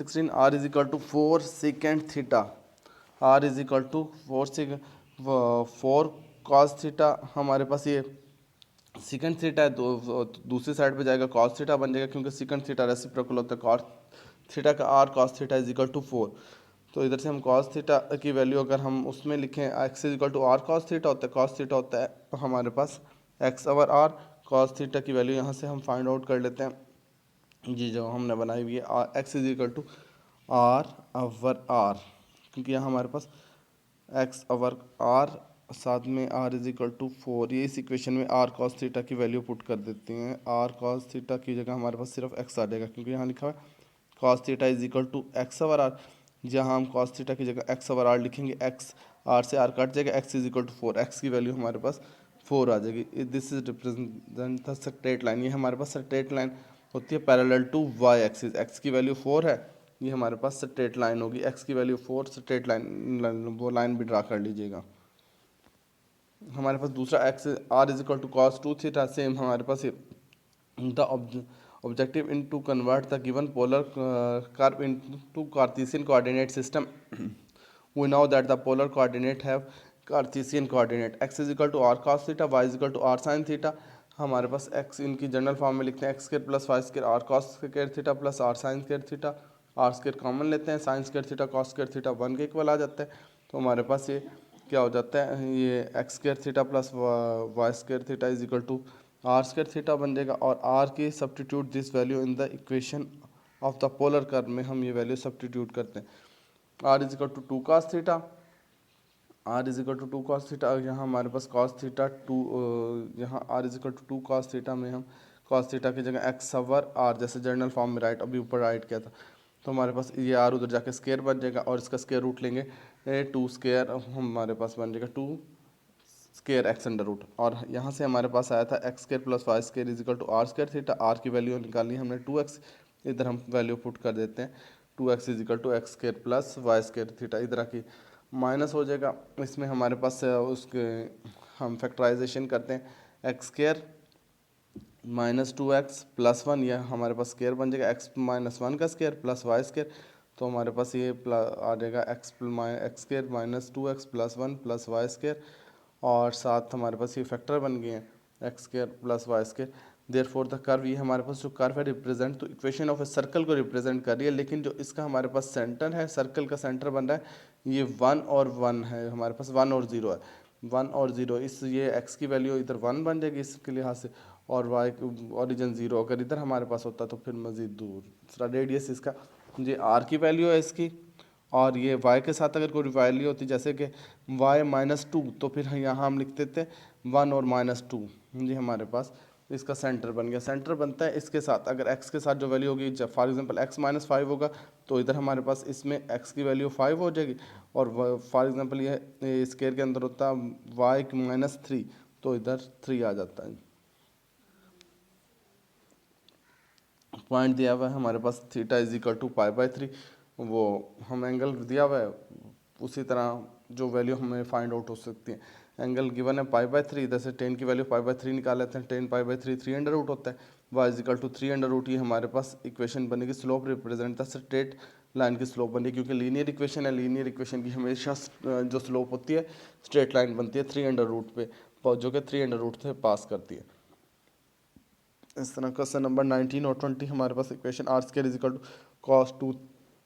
16 r is equal to 4 secant theta, r is equal to 4 cos theta. हमारे पास ये second theta है, दूसरी साइड पे जाएगा कॉस थीटा बन जाएगा, क्योंकि सेकेंड थीटा रेसिप्रोकल होता है कॉस थीटा का। r cos theta is equal to 4। तो इधर से हम कॉस थीटा की वैल्यू अगर हम उसमें लिखें x is equal to r cos theta होता है, कॉस थीटा होता है हमारे पास x over r। Cos theta की वैल्यू यहाँ से हम फाइंड आउट कर लेते हैं, जी जो हमने बनाई हुई है x is equal to r over r, क्योंकि यहाँ हमारे पास x ओवर आर साथ में r इज इक्वल टू 4। ये इस इक्वेशन में r cos थीटा की वैल्यू पुट कर देते हैं। r cos थीटा की जगह हमारे पास सिर्फ x आ जाएगा, क्योंकि यहाँ लिखा हुआ है cos theta is equal to x over r. जहाँ हम cos थीटा की जगह x ओवर आर लिखेंगे, x r से r कट जाएगा, x is equal to 4, x की वैल्यू हमारे पास 4 आ जाएगी। This is represent the straight line. ये हमारे पास स्ट्रेट लाइन होती है parallel to y axis. x की वैल्यू 4 है, ये हमारे पास स्ट्रेट लाइन होगी। x की वैल्यू 4, स्ट्रेट लाइन, वो लाइन भी ड्रा कर लीजिएगा। हमारे पास दूसरा x r is equal to cos 2 theta, same हमारे पास the objective in to convert the given polar curve into Cartesian coordinate system. We know that the polar coordinate have Cartesian coordinate x is equal to r cos theta, y is equal to r sin theta। हमारे पास x इनकी general form में लिखते हैं x square plus y square r cos square theta plus r sin square theta. r square common लेते हैं, sin square theta cos square theta 1 के equal आ जाता है। तो हमारे पास ये क्या हो जाता है, ये x square theta plus y square theta is equal to r square theta बन जाएगा। और आर की substitute this value in the equation of the polar curve में हम ये वैल्यू सब्सटीट्यूट करते हैं। R is equal to 2 cos theta, r is equal to 2 cos theta. यहाँ हमारे पास कॉस थीटा 2, यहाँ r is equal to 2 cos theta में हम कॉस थीटा की जगह एक्स ओवर आर जैसे जनरल फॉर्म में राइट अभी ऊपर राइट किया था, तो हमारे पास ये आर उधर जाके स्क्वायर बन जाएगा और इसका स्क्वायर रूट लेंगे, 2 स्क्वायर हमारे पास बन जाएगा 2 स्केयर एक्स अंडर रूट। और यहाँ से हमारे पास आया था x square plus y square is equal to r square theta. R की वैल्यू निकालनी हमने 2x, इधर हम वैल्यू पुट कर देते हैं 2x is equal to x square plus y square theta. इधर की माइनस हो जाएगा, इसमें हमारे पास उसके हम फैक्टराइजेशन करते हैं x square minus 2x plus 1, यह हमारे पास स्केयर बन जाएगा x माइनस 1 का स्केयर प्लस वाई स्केयर। तो हमारे पास ये आ जाएगा x square minus 2x plus 1 plus y square, और साथ हमारे पास ये फैक्टर बन गए हैं x square plus y square. Therefore the curve, ये हमारे पास जो कर्व है रिप्रेजेंट तो इक्वेशन ऑफ ए सर्कल को रिप्रेजेंट कर रही है, लेकिन जो इसका हमारे पास सेंटर है, सर्कल का सेंटर बन रहा है ये 1 और 1 है, हमारे पास 1 और 0 है, 1 और 0। इस ये x की वैल्यू इधर 1 बन जाएगी इसके लिहाज से, और y ओरिजिन 0 अगर इधर हमारे पास होता तो फिर मज़ीद दूर रेडियस इसका, ये r की वैल्यू है इसकी, और ये y के साथ अगर कोई वैल्यू होती जैसे कि y माइनस 2, तो फिर यहाँ हम लिख देते 1 और माइनस 2। जी हमारे पास इसका सेंटर बन गया। सेंटर बनता है इसके साथ, अगर x के साथ जो वैल्यू होगी, जब फॉर एग्जांपल x माइनस 5 होगा तो इधर हमारे पास इसमें x की वैल्यू 5 हो जाएगी, और फॉर एग्जांपल ये स्केयर के अंदर होता y माइनस 3, तो इधर 3 आ जाता है। पॉइंट दिया हुआ है हमारे पास थीटा इज इक्वल टू π/3, वो हम एंगल दिया हुआ है, उसी तरह जो वैल्यू हमें फाइंड आउट हो सकती है। एंगल गिवन है π/3, इधर से 10 की वैल्यू π/3 निकाल लेते हैं, 10 π/3 3 अंडर रूट होता है, y is equal to 3 under root. ये हमारे पास इक्वेशन बनेगी, slope represent the straight line की स्लोप बनेगी, क्योंकि लीनियर इक्वेशन है, लीनियर इक्वेशन की हमेशा जो स्लोप होती है स्ट्रेट लाइन बनती है 3 अंडर रूट पे, जो कि 3 अंडर रूट से पास करती है। इस तरह क्वेश्चन नंबर 19 और 20 हमारे पास equation r square is equal to cos 2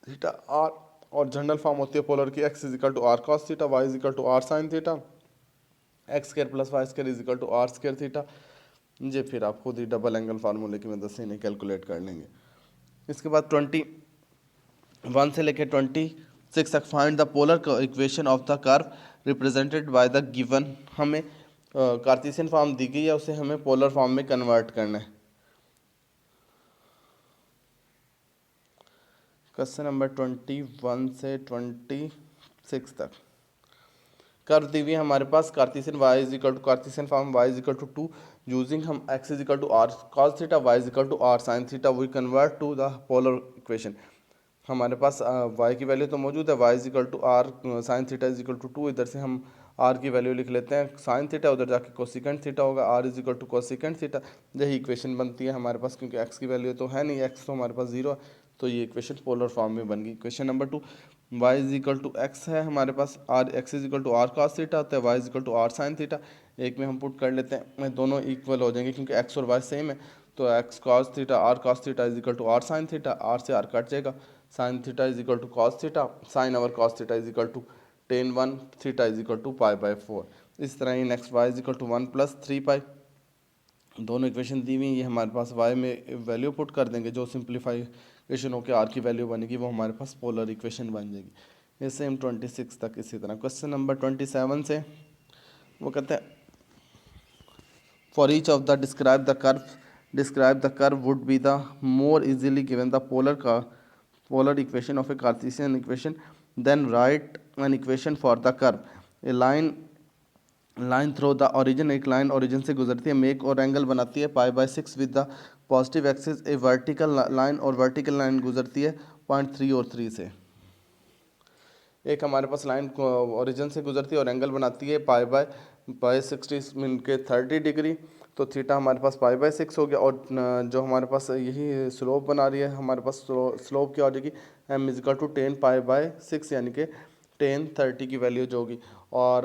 theta r, और जनरल फॉर्म होती है पोलर की x is equal to r cos theta, y is equal to r sine theta, x square plus y square is equal to r square theta. जी फिर आप खुद ही double angle फार्मूले की मदद से इन्हें कैलकुलेट कर लेंगे। इसके बाद 21 से लेकर 26 तक find the polar equation of the curve represented by the given. हमें कार्टेशियन फॉर्म दी गई है, उसे हमें पोलर फॉर्म में कन्वर्ट करना है। क्वेश्चन नंबर 21 से 26 तक कर्व दी हुई है हमारे पास, Cartesian y is equal to Cartesian form y is equal to 2, using हम x is equal to r cos theta, y is equal to r sin theta, we convert to the polar equation. हमारे पास y की value तो मौजूद है, y is equal to r sin theta is equal to 2, इधर से हम r की वैल्यू लिख लेते हैं sin थीटा, उधर जाके कोसिकेंट थीटा होगा, r is equal to cosecant theta. यही इक्वेशन बनती है हमारे पास, क्योंकि x की वैल्यू तो है नहीं, x तो हमारे पास 0 है, तो ये इक्वेशन पोलर फॉर्म में बन गई। Question number 2, y is equal to x है हमारे पास, r x is equal to r cos theta होता है, y is equal to r sine theta. एक में हम पुट कर लेते हैं, दोनों इक्वल हो जाएंगे क्योंकि x और y सेम है। तो x cos theta r cos theta is equal to r sine theta, r से आर कट जाएगा, sine theta is equal to cos theta, sine over cos theta is equal to tan 1 theta is equal to pi. इस तरह ही next y is equal to 1 + 3 pi. दोनों equation दी हुई, ये हमारे पास y में वैल्यू पुट कर देंगे, जो सिंप्लीफाइकेशन होकर r की वैल्यू बनेगी वो हमारे पास पोलर इक्वेशन बन जाएगी। इससे हम 26 तक इसी तरह। क्वेश्चन नंबर 27 से वो कहते हैं for each of the describe the curve would be the more easily given the polar equation of a Cartesian equation, then write an equation for the curve. A line through the origin, एक line origin से गुजरती है, make और angle बनाती है pi with the positive axis. A vertical line और vertical line गुजरती है 0.3 और 3 से। एक हमारे पास लाइन ओरिजिन से गुजरती है और एंगल बनाती है पाई/60 मीन के 30 डिग्री, तो थीटा हमारे पास पाई/6 हो गया। और जो हमारे पास यही स्लोप बना रही है, हमारे पास स्लोप क्या हो जाएगी, m इज इक्वल टू 10 पाई/6 यानी कि 10 30 की वैल्यू जो होगी। और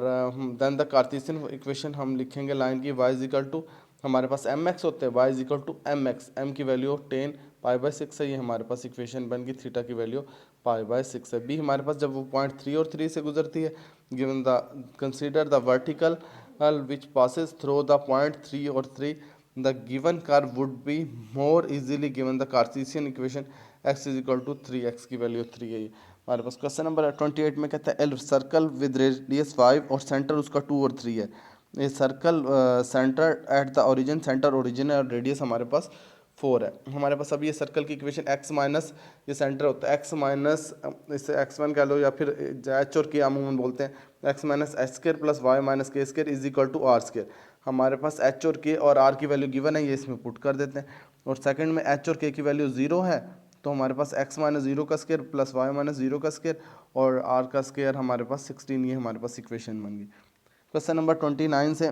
देन द कार्टेशियन इक्वेशन हम लिखेंगे लाइन की y इज इक्वल टू, हमारे पास mx होते हैं, y is equal to mx, m की वैल्यू 10 पाई/6 है, ये हमारे पास इक्वेशन बन गई, थीटा की वैल्यू पाई/6 है। बी हमारे पास जब वो 0.3 और 3 से गुजरती है, given the consider the vertical which passes through the 0.3 और 3, the given curve would be more easily given the Cartesian equation x is equal to 3x की वैल्यू 3 है। हमारे पास क्वेश्चन नंबर 28 में कहता है एल सर्कल विद रेडियस 5 और centre उसका 2 और 3 है। ये circle centre at the origin, centre origin है और रेडियस हमारे पास 4 है। हमारे पास अब ये सर्कल की इक्वेशन x माइनस ये सेंटर होता है, x माइनस इसे x1 कह लो या फिर h और k अमूमन बोलते हैं, x minus h square plus y minus k square is equal to r square. हमारे पास h और k और r की वैल्यू गिवन है, ये इसमें पुट कर देते हैं। और सेकंड में h और k की वैल्यू 0 है, तो हमारे पास x माइनस 0 का स्क्र प्लस वाई माइनस 0 का स्क्र और r का स्क्र हमारे पास 16, ये हमारे पास इक्वेशन बन गई। क्वेश्चन नंबर 29 से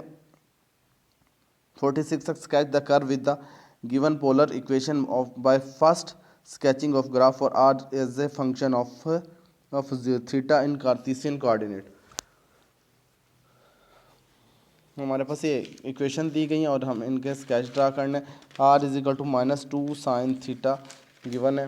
46 तक sketch the curve with the given polar equation of by first sketching of graph for r as a function of theta in Cartesian coordinate. हमारे पास ये इक्वेशन दी गई हैं और हम इनके स्केच ड्रा करने। r is equal to -2 sine theta given है,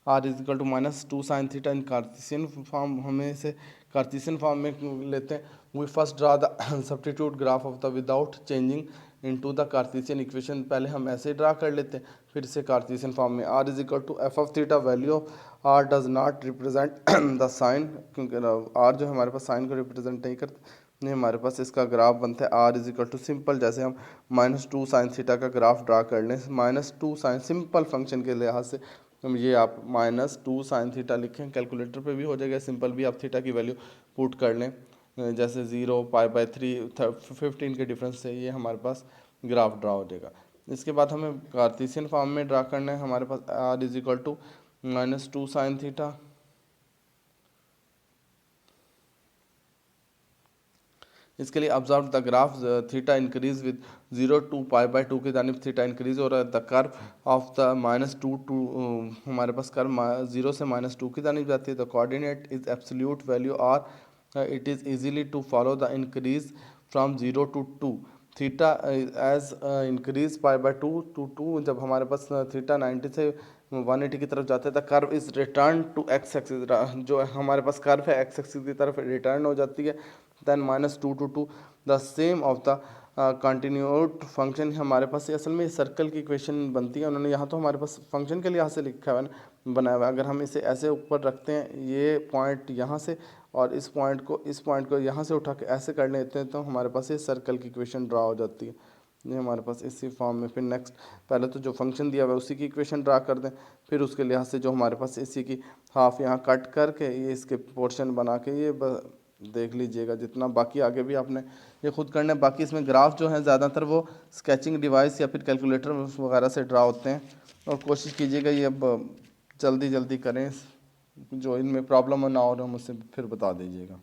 r is equal to -2 sine theta in Cartesian form, हमें इसे कार्टेशियन फॉर्म में लेते हैं। We first draw the substitute graph of the without changing into the Cartesian equation. पहले हम ऐसे draw कर लेते हैं, फिर इसे कार्टेशियन फॉर्म में। r is equal to F of theta, value of r does not represent the sign, क्योंकि r जो हमारे पास साइन को रिप्रेजेंट नहीं करता, नहीं हमारे पास इसका ग्राफ बनता है r is equal to simple, जैसे हम -2 साइन थीटा का ग्राफ ड्रा कर लें, -2 साइन सिंपल फंक्शन के लिहाज से हम ये आप -2 साइन थीटा लिखें, कैलकुलेटर पे भी हो जाएगा, सिंपल भी आप थीटा की वैल्यू पुट कर लें, जैसे 0 पाई/3 15 के डिफरेंस से ये हमारे पास ग्राफ ड्रा हो जाएगा। इसके बाद हमें कार्टेशियन फॉर्म में ड्रा करना है। हमारे पास r is equal to -2 sine theta, इसके लिए observe the graph theta increase with 0 to पाई/2 की जानिब थीटा इंक्रीज हो रहा है। The curve of the -2 to हमारे पास कर्व 0 से -2 की जानिब जाती है। The coordinate is absolute value r, it is easily to follow the increase from 0 to 2 theta as increase pi to 2। जब हमारे पास थीटा 90 से 180 की तरफ जाता है, the curve is return to X axis, जो हमारे पास कर्व है एक्स एक्सिस की तरफ रिटर्न हो जाती है। Then -2 to 2 the same of the continued function. हमारे पास ये असल में सर्कल की इक्वेशन बनती है, उन्होंने यहाँ तो हमारे पास फंक्शन के लिहाज से लिखा हुआ है बनाया हुआ है। अगर हम इसे ऐसे ऊपर रखते हैं, ये पॉइंट यहाँ से और इस पॉइंट को यहाँ से उठा के ऐसे कर लेते हैं, तो हमारे पास ये सर्कल की इक्वेशन ड्रा हो जाती है। ये हमारे पास इसी फॉर्म में। फिर नेक्स्ट पहले तो जो फंक्शन दिया हुआ है उसी की इक्वेशन ड्रा कर दें, फिर उसके लिहाज से जो हमारे पास इसी की हाफ यहाँ कट करके ये इसके पोर्शन बना के ये देख लीजिएगा। जितना बाकी आगे भी आपने ये खुद करना है। बाकी इसमें ग्राफ जो है ज़्यादातर वो स्केचिंग डिवाइस या फिर कैलकुलेटर वगैरह से ड्रा होते हैं, और कोशिश कीजिएगा ये अब जल्दी करें, जो इनमें प्रॉब्लम ना हो रहा मुझसे फिर बता दीजिएगा।